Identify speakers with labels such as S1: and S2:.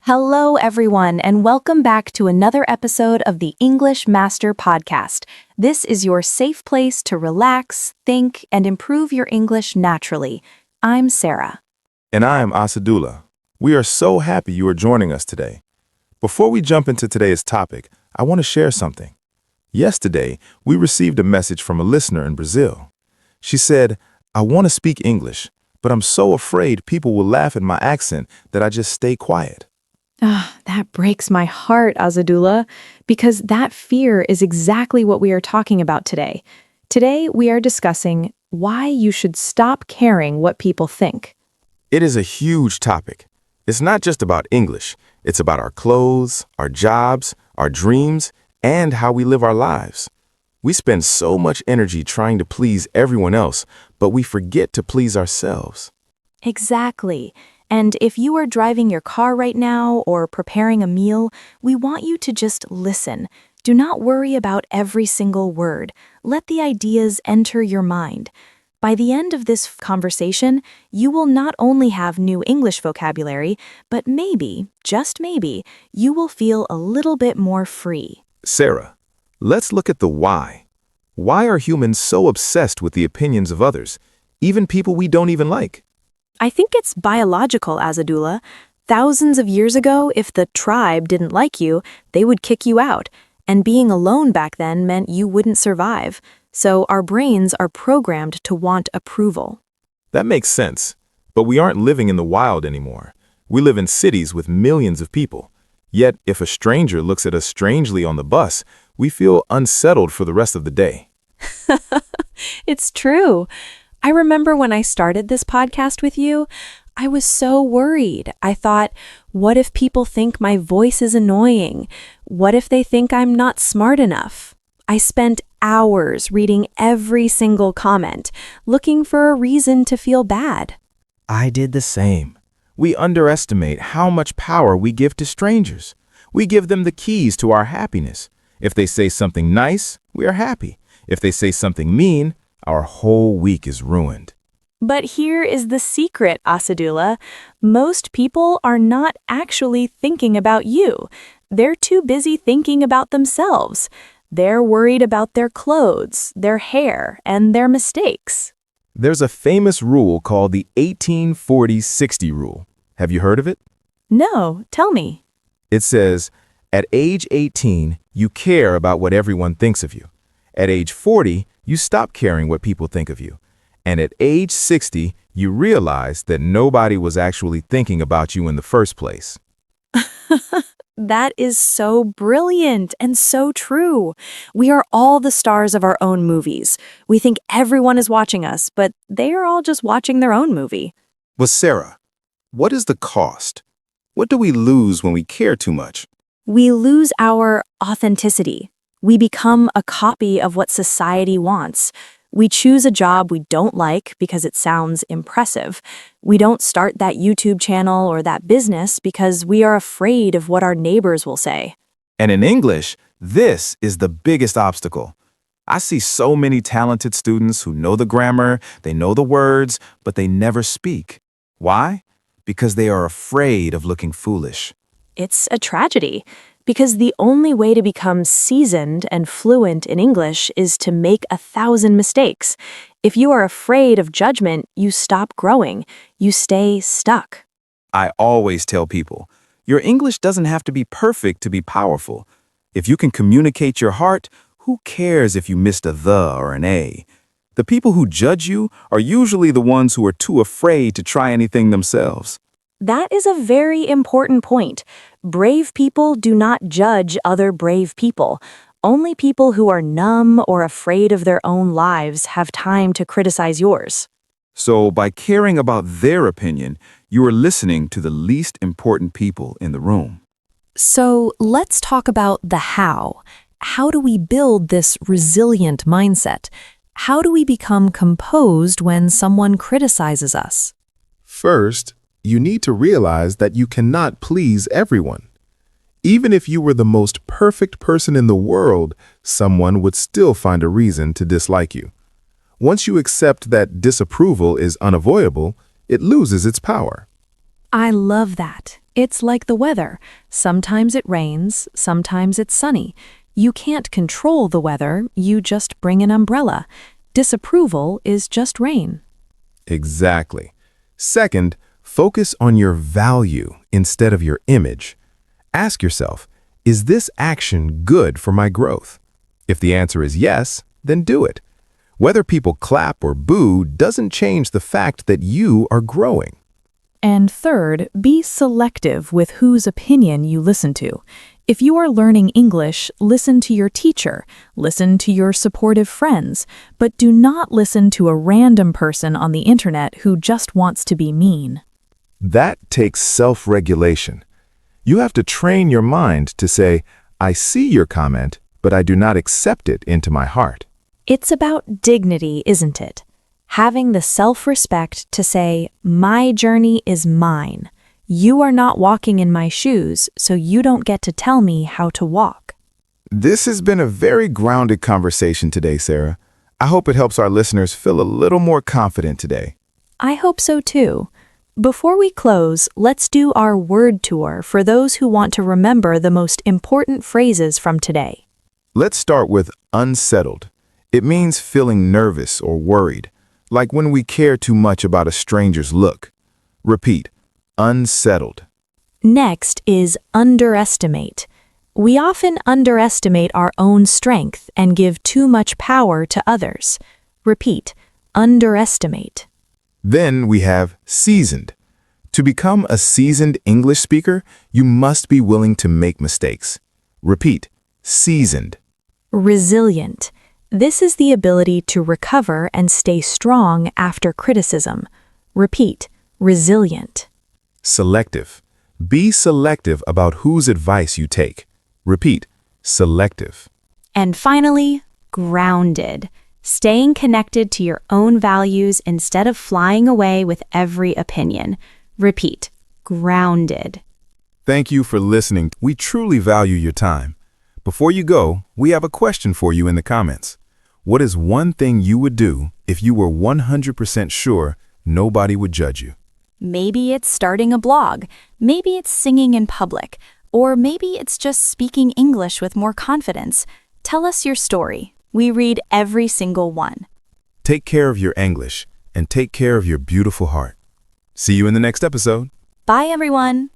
S1: Hello, everyone, and welcome back to another episode of the English Master Podcast. This is your safe place to relax, think, and improve your English naturally. I'm Sarah.
S2: And I'm Asadullah. We are so happy you are joining us today. Before we jump into today's topic, I want to share something. Yesterday, we received a message from a listener in Brazil. She said, "I want to speak English, but I'm so afraid people will laugh at my accent that I just stay quiet."
S1: That breaks my heart, Asadullah, because that fear is exactly what we are talking about today. Today, we are discussing why you should stop caring what people think.
S2: It is a huge topic. It's not just about English. It's about our clothes, our jobs, our dreams, and how we live our lives. We spend so much energy trying to please everyone else, but we forget to please ourselves.
S1: Exactly. And if you are driving your car right now or preparing a meal, we want you to just listen. Do not worry about every single word. Let the ideas enter your mind. By the end of this conversation, you will not only have new English vocabulary, but maybe, just maybe, you will feel a little bit more free.
S2: Sarah, let's look at the why. Why are humans so obsessed with the opinions of others, even people we don't even like?
S1: I think it's biological, Asadullah. Thousands of years ago, if the tribe didn't like you, they would kick you out. And being alone back then meant you wouldn't survive. So our brains are programmed to want approval.
S2: That makes sense. But we aren't living in the wild anymore. We live in cities with millions of people. Yet, if a stranger looks at us strangely on the bus, we feel unsettled for the rest of the day.
S1: It's true. I remember when I started this podcast with you, I was so worried. I thought, what if people think my voice is annoying? What if they think I'm not smart enough? I spent hours reading every single comment, looking for a reason to feel bad.
S2: I did the same. We underestimate how much power we give to strangers. We give them the keys to our happiness. If they say something nice, we are happy. If they say something mean, our whole week is ruined.
S1: But here is the secret, Asadullah. Most people are not actually thinking about you. They're too busy thinking about themselves. They're worried about their clothes, their hair, and their mistakes.
S2: There's a famous rule called the 18-40-60 rule. Have you heard of it?
S1: No, tell me.
S2: It says, at age 18, you care about what everyone thinks of you. At age 40, you stop caring what people think of you. And at age 60, you realize that nobody was actually thinking about you in the first place.
S1: That is so brilliant and so true. We are all the stars of our own movies. We think everyone is watching us, but they are all just watching their own movie.
S2: But Sarah, what is the cost? What do we lose when we care too much?
S1: We lose our authenticity. We become a copy of what society wants. We choose a job we don't like because it sounds impressive. We don't start that YouTube channel or that business because we are afraid of what our neighbors will say.
S2: And in English, this is the biggest obstacle. I see so many talented students who know the grammar, they know the words, but they never speak. Why? Because they are afraid of looking foolish.
S1: It's a tragedy. Because the only way to become seasoned and fluent in English is to make 1,000 mistakes. If you are afraid of judgment, you stop growing. You stay stuck.
S2: I always tell people, your English doesn't have to be perfect to be powerful. If you can communicate your heart, who cares if you missed a the or an A? The people who judge you are usually the ones who are too afraid to try anything themselves.
S1: That is a very important point. Brave people do not judge other brave people. Only people who are numb or afraid of their own lives have time to criticize yours.
S2: So by caring about their opinion, you are listening to the least important people in the room.
S1: So let's talk about the how. How do we build this resilient mindset? How do we become composed when someone criticizes us?
S3: First, you need to realize that you cannot please everyone. Even if you were the most perfect person in the world, someone would still find a reason to dislike you. Once you accept that disapproval is unavoidable, it loses its power.
S1: I love that. It's like the weather. Sometimes it rains, sometimes it's sunny. You can't control the weather, you just bring an umbrella. Disapproval is just rain.
S3: Exactly. Second, focus on your value instead of your image. Ask yourself, is this action good for my growth? If the answer is yes, then do it. Whether people clap or boo doesn't change the fact that you are growing.
S1: And third, be selective with whose opinion you listen to. If you are learning English, listen to your teacher, listen to your supportive friends, but do not listen to a random person on the internet who just wants to be mean.
S3: That takes self-regulation. You have to train your mind to say, I see your comment, but I do not accept it into my heart.
S1: It's about dignity, isn't it? Having the self-respect to say, my journey is mine. You are not walking in my shoes, so you don't get to tell me how to walk.
S3: This has been a very grounded conversation today, Sarah. I hope it helps our listeners feel a little more confident today.
S1: I hope so too. Before we close, let's do our word tour for those who want to remember the most important phrases from today.
S3: Let's start with unsettled. It means feeling nervous or worried, like when we care too much about a stranger's look. Repeat, unsettled.
S1: Next is underestimate. We often underestimate our own strength and give too much power to others. Repeat, underestimate.
S3: Then we have seasoned. To become a seasoned English speaker, you must be willing to make mistakes. Repeat, seasoned.
S1: Resilient. This is the ability to recover and stay strong after criticism. Repeat, resilient.
S3: Selective. Be selective about whose advice you take. Repeat, selective.
S1: And finally, grounded. Staying connected to your own values instead of flying away with every opinion. Repeat, grounded.
S3: Thank you for listening. We truly value your time. Before you go, we have a question for you in the comments. What is one thing you would do if you were 100% sure nobody would judge you?
S1: Maybe it's starting a blog, maybe it's singing in public, or maybe it's just speaking English with more confidence. Tell us your story. We read every single one.
S3: Take care of your English and take care of your beautiful heart. See you in the next episode.
S1: Bye, everyone.